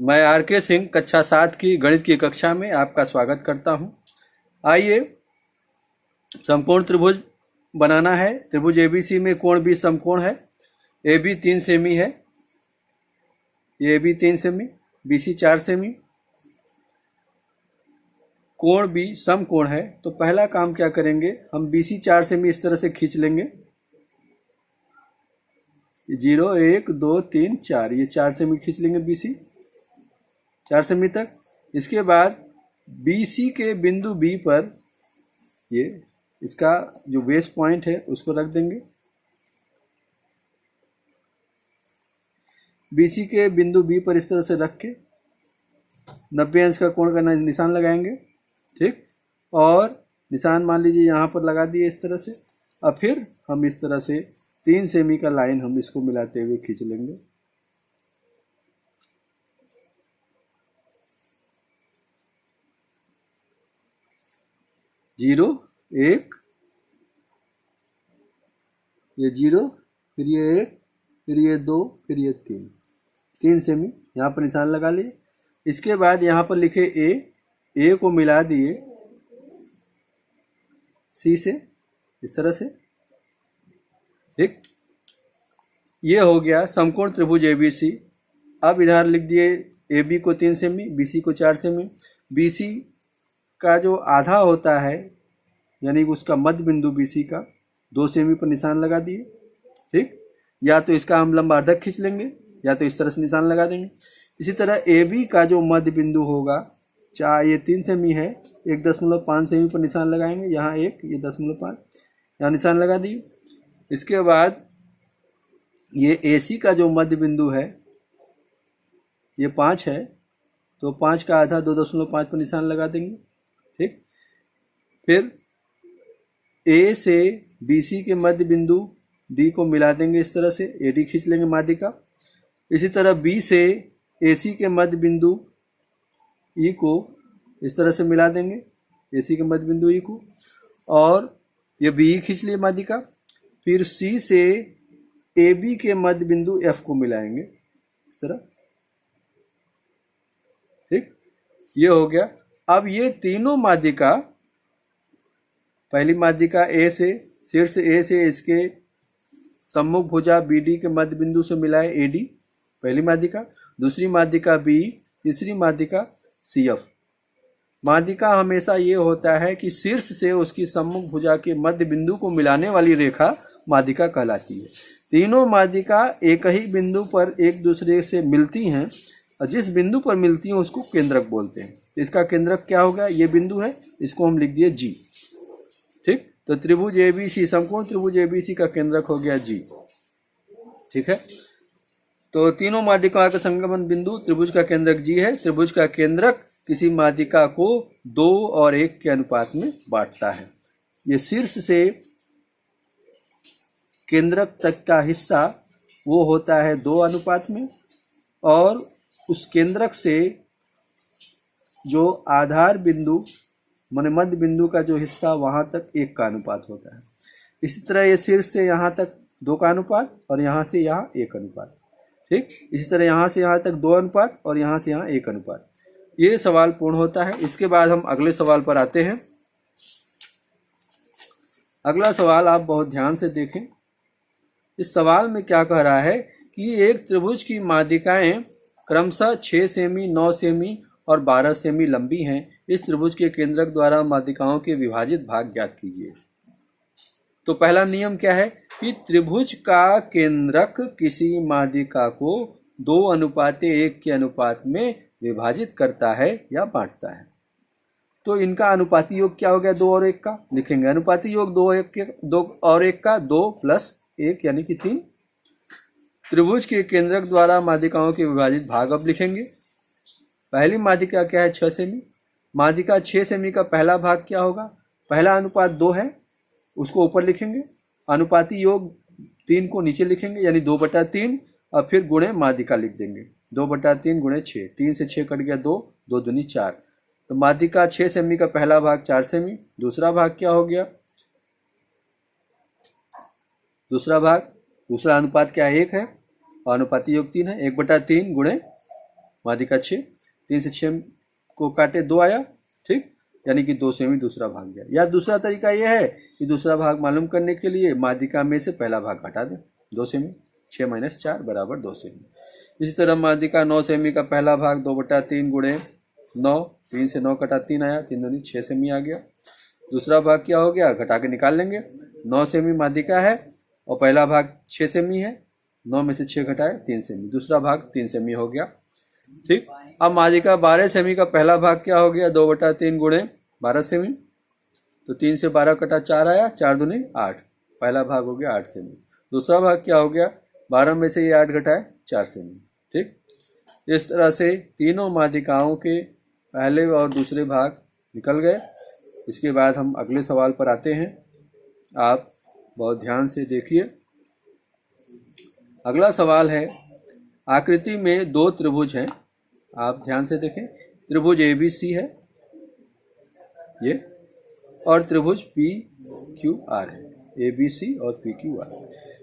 मैं आर के सिंह कक्षा 7 की गणित की कक्षा में आपका स्वागत करता हूं। आइए, समकोण त्रिभुज बनाना है। त्रिभुज एबीसी में कोण बी समकोण है। ए बी 3 सेमी है, ये बी 3 सेमी, बीसी 4 सेमी, कोण बी समकोण है। तो पहला काम क्या करेंगे, हम बीसी 4 सेमी इस तरह से खींच लेंगे। 0 1 2 3 4, ये 4 सेमी खींच लेंगे बीसी 4 सेमी तक। इसके बाद बीसी के बिंदु बी पर ये इसका जो बेस पॉइंट है उसको रख देंगे। बीसी के बिंदु बी पर इस तरह से रख के 90 अंश का कोण का निशान लगाएंगे, ठीक। और निशान मान लीजिए यहाँ पर लगा दिए इस तरह से। अब फिर हम इस तरह से 3 सेमी का लाइन हम इसको मिलाते हुए खींच लेंगे। जीरो एक, ये 0, फिर ये 1, फिर ये 2, फिर ये 3 सेमी यहाँ पर निशान लगा लिए। इसके बाद यहाँ पर लिखे ए को मिला दिए सी से इस तरह से, ठीक। ये हो गया समकोण त्रिभुज एबीसी। अब इधर लिख दिए ए बी को 3 सेमी, बी सी को 4 सेमी। बी सी का जो आधा होता है यानी उसका मध्य बिंदु बीसी का 2 सेमी पर निशान लगा दिए, ठीक। या तो इसका हम लंबार्धक खींच लेंगे या तो इस तरह से निशान लगा देंगे। इसी तरह ए बी का जो मध्य बिंदु होगा, चाहे ये 3 सेमी है, 1.5 सेमी पर निशान लगाएंगे। यहाँ 1, ये 0.5, यहाँ निशान लगा दिए। इसके बाद ये ए सी का जो मध्य बिंदु है ये 5 है, तो 5 का आधा 2.5 पर निशान लगा देंगे, ठीक। फिर ए से बी सी के मध्य बिंदु डी को मिला देंगे इस तरह से, ए डी खींच लेंगे माध्यिका। इसी तरह बी से ए सी के मध्य बिंदु ई को इस तरह से मिला देंगे, ए सी के मध्य बिंदु ई को, और ये बी ई खींच लिए माध्यिका। फिर सी से ए बी के मध्य बिंदु एफ को मिलाएंगे इस तरह, ठीक। ये हो गया। अब ये तीनों माध्यिका, पहली माध्यिका ए से, शीर्ष ए से इसके सम्मुख भुजा बी डी के मध्य बिंदु से मिलाए ए डी, पहली माध्यिका। दूसरी माध्यिका बी, तीसरी माध्यिका सी एफ। माध्यिका हमेशा ये होता है कि शीर्ष से उसकी सम्मुख भुजा के मध्य बिंदु को मिलाने वाली रेखा माध्यिका कहलाती है। तीनों माध्यिका एक ही बिंदु पर एक दूसरे से मिलती हैं और जिस बिंदु पर मिलती हैं उसको केंद्रक बोलते हैं। तो इसका केंद्रक क्या होगा, ये बिंदु है, इसको हम लिख दिए जी, ठीक। तो त्रिभुज एबीसी, समकोण त्रिभुज एबीसी का केंद्रक हो गया जी, ठीक है। तो तीनों माध्यिकाओं का संगमन बिंदु त्रिभुज का केंद्रक जी है। त्रिभुज का केंद्रक किसी माध्यिका को 2 और 1 के अनुपात में बांटता है। ये शीर्ष से केंद्रक तक का हिस्सा वो होता है 2 अनुपात में, और उस केंद्रक से जो आधार बिंदु माने मध्य बिंदु का जो हिस्सा वहां तक 1 का अनुपात होता है। इसी तरह ये शीर्ष से यहाँ तक 2 का अनुपात और यहाँ से यहाँ 1 अनुपात, ठीक। इसी तरह यहाँ से यहाँ तक 2 अनुपात और यहाँ से यहाँ 1 अनुपात। ये सवाल पूर्ण होता है। इसके बाद हम अगले सवाल पर आते हैं। अगला सवाल आप बहुत ध्यान से देखें। इस सवाल में क्या कह रहा है कि एक त्रिभुज की माध्यिकाएं क्रमशः 6 सेमी, 9 सेमी और 12 सेमी लंबी हैं। इस त्रिभुज के केंद्रक द्वारा माध्यिकाओं के विभाजित भाग ज्ञात कीजिए। तो पहला नियम क्या है कि त्रिभुज का केंद्रक किसी माध्यिका को 2:1 के अनुपात में विभाजित करता है या बांटता है। तो इनका अनुपाती योग क्या हो गया, 2 और 1 का। लिखेंगे अनुपाती योग 2 और 1 का, 2 + 1 यानी कि 3। त्रिभुज के केंद्रक द्वारा माध्यिकाओं के विभाजित भाग अब लिखेंगे। पहली माध्यिका क्या है, 6 सेमी। माध्यिका 6 सेमी का पहला भाग क्या होगा, पहला अनुपात 2 है, उसको ऊपर लिखेंगे। अनुपाती योग 3 को नीचे लिखेंगे, यानी 2/3, और फिर गुणे माध्यिका लिख देंगे। 2/3 गुणे 6, 3 से 6 कट गया 2, 2 दूनी 4। तो माध्यिका 6 सेमी का पहला भाग 4 सेमी। दूसरा भाग क्या हो गया, दूसरा अनुपात क्या है, 1 है, और अनुपाती योग 3 है। 1/3 गुणे माध्यिका 6, 3 से 6 को काटे 2 आया, ठीक, यानी कि 2 सेमी दूसरा भाग गया। या दूसरा तरीका यह है कि दूसरा भाग मालूम करने के लिए माध्यिका में से पहला भाग घटा दें, 2 सेमी, 6 - 4 बराबर 2 सेमी। इसी तरह माध्यिका 9 सेमी का पहला भाग 2/3 गुणे 9, 3 से 9 कटा 3 आया, 3 दूनी 6 सेमी आ गया। दूसरा भाग क्या हो गया, घटा के निकाल लेंगे। 9 सेमी माध्यिका है और पहला भाग 6 सेमी है, 9 में से 6 घटाए 3 सेमी, दूसरा भाग 3 सेमी हो गया, ठीक। अब माध्यिका 12 सेमी का पहला भाग क्या हो गया, 2/3 गुणे 12 सेमी, तो 3 से 12 कटा 4 आया, 4 दूनी 8, पहला भाग हो गया 8 सेमी। दूसरा भाग क्या हो गया, 12 में से ये 8 घटाए 4 सेमी, ठीक। इस तरह से तीनों माध्यिकाओं के पहले और दूसरे भाग निकल गए। इसके बाद हम अगले सवाल पर आते हैं, आप बहुत ध्यान से देखिए। अगला सवाल है, आकृति में 2 त्रिभुज हैं, आप ध्यान से देखें। त्रिभुज ABC है ये, और त्रिभुज PQR है, ABC और PQR।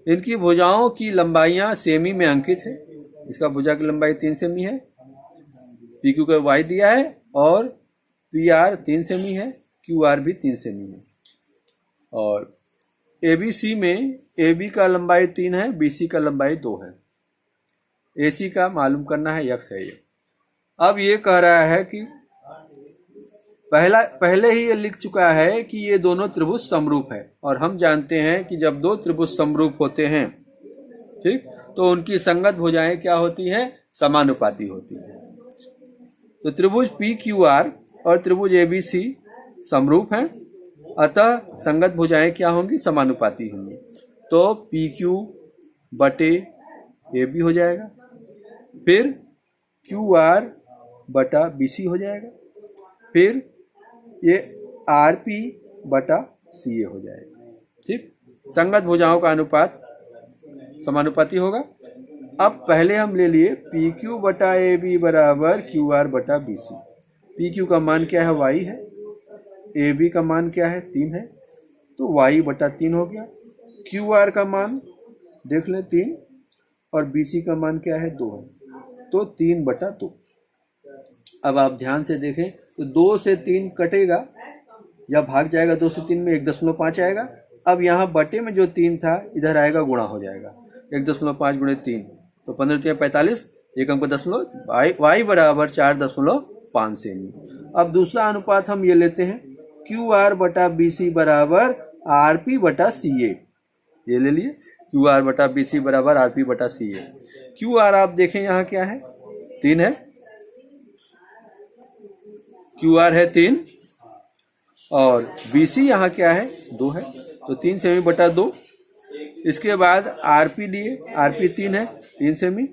इनकी भुजाओं की लंबाइयां सेमी में अंकित है। इसका भुजा की लंबाई 3 सेमी है, PQ का y दिया है, और PR 3 सेमी है, QR भी 3 सेमी है। और ABC में AB का लंबाई 3 है, BC का लंबाई 2 है। AC का मालूम करना है, x है ये। अब ये कह रहा है कि पहले ही ये लिख चुका है कि ये दोनों त्रिभुज समरूप है, और हम जानते हैं कि जब 2 त्रिभुज समरूप होते हैं, ठीक, तो उनकी संगत भुजाएं क्या होती हैं, समानुपाती होती हैं। तो त्रिभुज PQR और त्रिभुज ABC समरूप हैं, अतः संगत भुजाएं क्या होंगी, समानुपाती होंगी। तो PQ बटे AB हो जाएगा, फिर QR बटा BC हो जाएगा, फिर ये RP बटा CA हो जाएगा, ठीक। संगत भुजाओं का अनुपात समानुपाती होगा। अब पहले हम ले लिए PQ बटा AB बराबर QR बटा BC। PQ का मान क्या है, y है, AB का मान क्या है, 3 है, तो y बटा 3 हो गया। QR का मान देख लें 3, और BC का मान क्या है, 2 है, तो 3 बटा 2। अब आप ध्यान से देखें तो 2 से 3 कटेगा या भाग जाएगा, 2 से 3 में 1.5 आएगा। अब यहाँ बटे में जो 3 था इधर आएगा, गुणा हो जाएगा, 1.5 गुणे 3, तो 15 × 45, एक अंक दशमलव, y बराबर 4.5 सेमी। अब दूसरा अनुपात हम ये लेते हैं, QR बटा BC बराबर RP बटा CA, ये ले लिए, QR बटा BC बराबर RP बटा CA। QR आप देखें यहाँ क्या है, 3 है, QR है 3, और BC यहाँ क्या है, 2 है, तो 3 सेमी बटा 2। इसके बाद RP लिए, RP 3 है, 3 सेमी,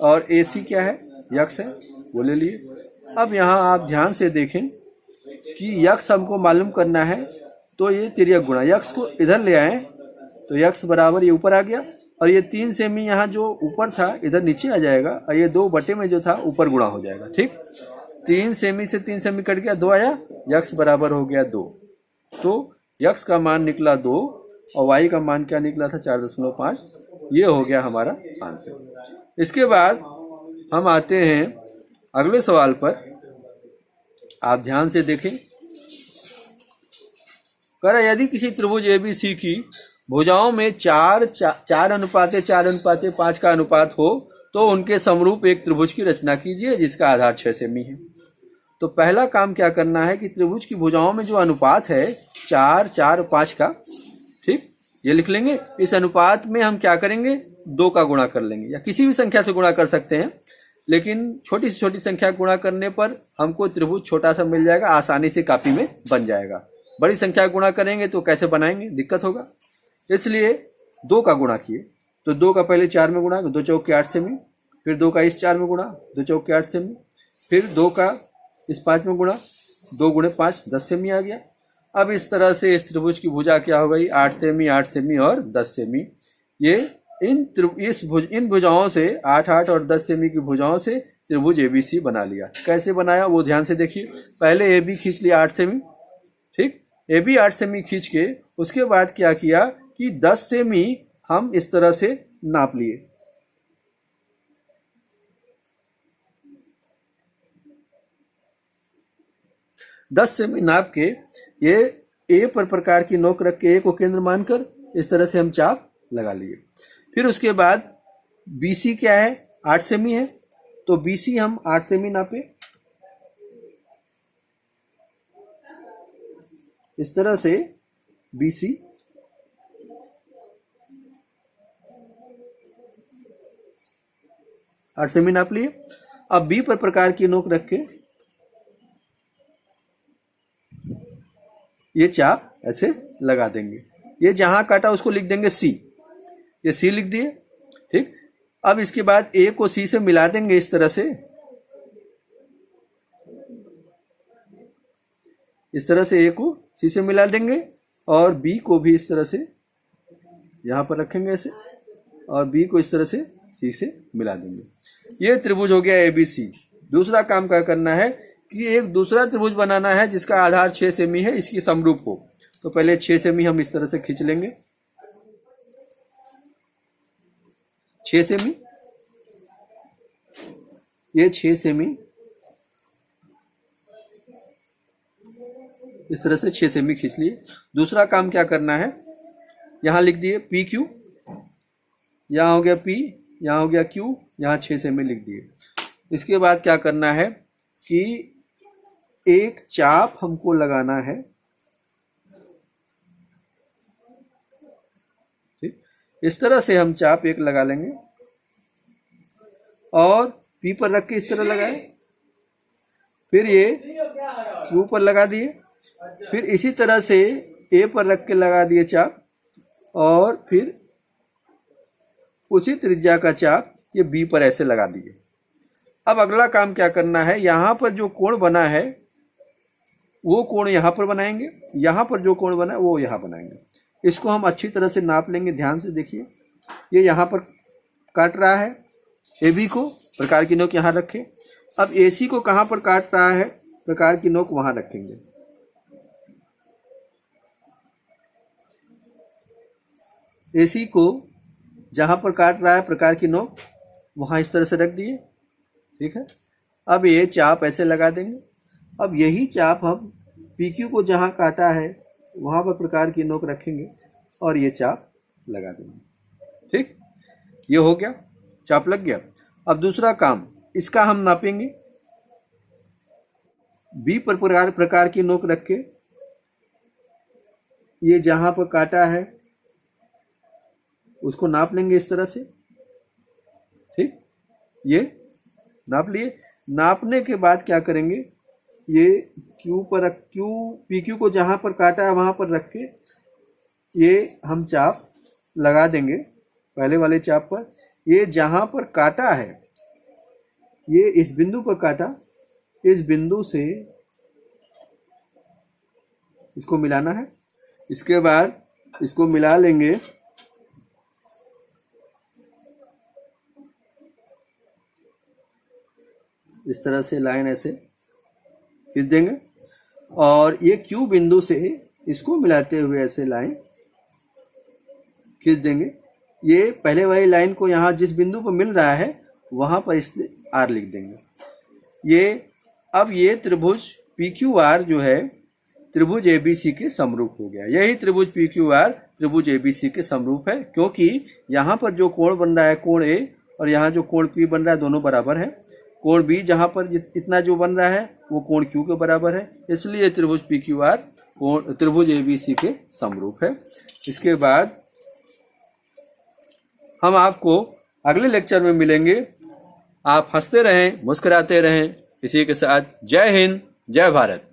और AC क्या है, x है, वो ले लिए। अब यहाँ आप ध्यान से देखें कि x हमको मालूम करना है, तो ये तिर्यक गुणा, x को इधर ले आए तो x बराबर ये ऊपर आ गया, और ये 3 सेमी यहाँ जो ऊपर था इधर नीचे आ जाएगा, और ये 2 बटे में जो था ऊपर गुणा हो जाएगा, ठीक। 3 सेमी से 3 सेमी कट गया, 2 आया, x बराबर हो गया 2, तो x का मान निकला 2 और y का मान क्या निकला था, 4.5। ये हो गया हमारा आंसर। इसके बाद हम आते हैं अगले सवाल पर, आप ध्यान से देखें। कह रहा यदि किसी त्रिभुज ABC की भुजाओं में 4:4:5 का अनुपात हो, तो उनके समरूप एक त्रिभुज की रचना कीजिए जिसका आधार 6 सेमी है। तो पहला काम क्या करना है कि त्रिभुज की भुजाओं में जो अनुपात है 4, 4, 5 का, ठीक, ये लिख लेंगे। इस अनुपात में हम क्या करेंगे, 2 का गुणा कर लेंगे, या किसी भी संख्या से गुणा कर सकते हैं, लेकिन छोटी से छोटी संख्या गुणा करने पर हमको त्रिभुज छोटा सा मिल जाएगा, आसानी से कॉपी में बन जाएगा। बड़ी संख्या गुणा करेंगे तो कैसे बनाएंगे, दिक्कत होगा, इसलिए 2 का गुणा किए। तो 2 का पहले 4 में गुणा, 2 चौक के 8 सेमी, फिर 2 का इस 4 में गुणा, 2 चौक के 8 सेमी, फिर 2 का इस 5 में गुणा, 2 गुणे 5, 10 सेमी आ गया। अब इस तरह से इस त्रिभुज की भुजा क्या हो गई, 8 सेमी, 8 सेमी और 10 सेमी। ये इन भुजाओं से 8, 8 और 10 सेमी की भुजाओं से त्रिभुज ABC बना लिया। कैसे बनाया वो ध्यान से देखिए। पहले AB खींच लिया 8 सेमी, ठीक, AB 8 सेमी खींच के उसके बाद क्या किया कि 10 सेमी हम इस तरह से नाप लिए। 10 सेमी नाप के ये ए पर प्रकार की नोक रख के ए को केंद्र मानकर इस तरह से हम चाप लगा लिए। फिर उसके बाद बीसी क्या है, 8 सेमी है, तो बीसी हम 8 सेमी नापे। इस तरह से बीसी 8 सेमी नाप लिए। अब बी पर प्रकार की नोक रख के ये चाप ऐसे लगा देंगे। ये जहां काटा उसको लिख देंगे सी, ये सी लिख दिए। ठीक, अब इसके बाद ए को सी से मिला देंगे इस तरह से, इस तरह से ए को सी से मिला देंगे और बी को भी इस तरह से यहां पर रखेंगे ऐसे, और बी को इस तरह से सी से मिला देंगे। ये त्रिभुज हो गया एबीसी। दूसरा काम क्या करना है कि एक दूसरा त्रिभुज बनाना है जिसका आधार 6 सेमी है, इसकी समरूप हो। तो पहले 6 सेमी हम इस तरह से खींच लेंगे, 6 सेमी, ये 6 सेमी इस तरह से 6 सेमी खींच लिए। दूसरा काम क्या करना है, यहां लिख दिए पी क्यू, यहां हो गया पी, यहां हो गया क्यू, यहां 6 सेमी लिख दिए। इसके बाद क्या करना है कि एक चाप हमको लगाना है। ठीक, इस तरह से हम चाप एक लगा लेंगे और पी पर रख के इस तरह लगाए, फिर ये क्यू पर लगा दिए, फिर इसी तरह से ए पर रख के लगा दिए चाप, और फिर उसी त्रिज्या का चाप ये बी पर ऐसे लगा दिए। अब अगला काम क्या करना है, यहां पर जो कोण बना है वो कोण यहां पर बनाएंगे, यहां पर जो कोण बना है वो यहां बनाएंगे। इसको हम अच्छी तरह से नाप लेंगे। ध्यान से देखिए, ये यहां पर काट रहा है ए बी को, प्रकार की नोक यहां रखें। अब ए सी को कहां पर काट रहा है, प्रकार की नोक वहां रखेंगे। ए सी को जहां पर काट रहा है प्रकार की नोक वहां इस तरह से रख दिए। ठीक है, अब ये चाप ऐसे लगा देंगे। अब यही चाप हम पी क्यू को जहां काटा है वहां पर प्रकार की नोक रखेंगे और ये चाप लगा देंगे। ठीक, ये हो गया, चाप लग गया। अब दूसरा काम, इसका हम नापेंगे। बी पर प्रकार की नोक रख के ये जहां पर काटा है उसको नाप लेंगे इस तरह से। ठीक, ये नाप लिए। नापने के बाद क्या करेंगे, ये क्यू पी क्यू को जहां पर काटा है वहां पर रख के ये हम चाप लगा देंगे पहले वाले चाप पर। ये जहां पर काटा है, ये इस बिंदु पर काटा, इस बिंदु से इसको मिलाना है। इसके बाद इसको मिला लेंगे, इस तरह से लाइन ऐसे खींच देंगे और ये क्यू बिंदु से इसको मिलाते हुए ऐसे लाइन खींच देंगे। ये पहले वाली लाइन को यहाँ जिस बिंदु पर मिल रहा है वहां पर इस आर लिख देंगे। ये अब ये त्रिभुज पी क्यू आर जो है त्रिभुज एबीसी के समरूप हो गया। यही त्रिभुज पी क्यू आर त्रिभुज एबीसी के समरूप है, क्योंकि यहाँ पर जो कोण बन रहा है कोण ए, और यहाँ जो कोण पी बन रहा है दोनों बराबर है। कोण बी जहां पर इतना जो बन रहा है वो कोण क्यू के बराबर है, इसलिए त्रिभुज पी क्यू आर त्रिभुज एबीसी के समरूप है। इसके बाद हम आपको अगले लेक्चर में मिलेंगे। आप हंसते रहें, मुस्कुराते रहें। इसी के साथ जय हिंद, जय भारत।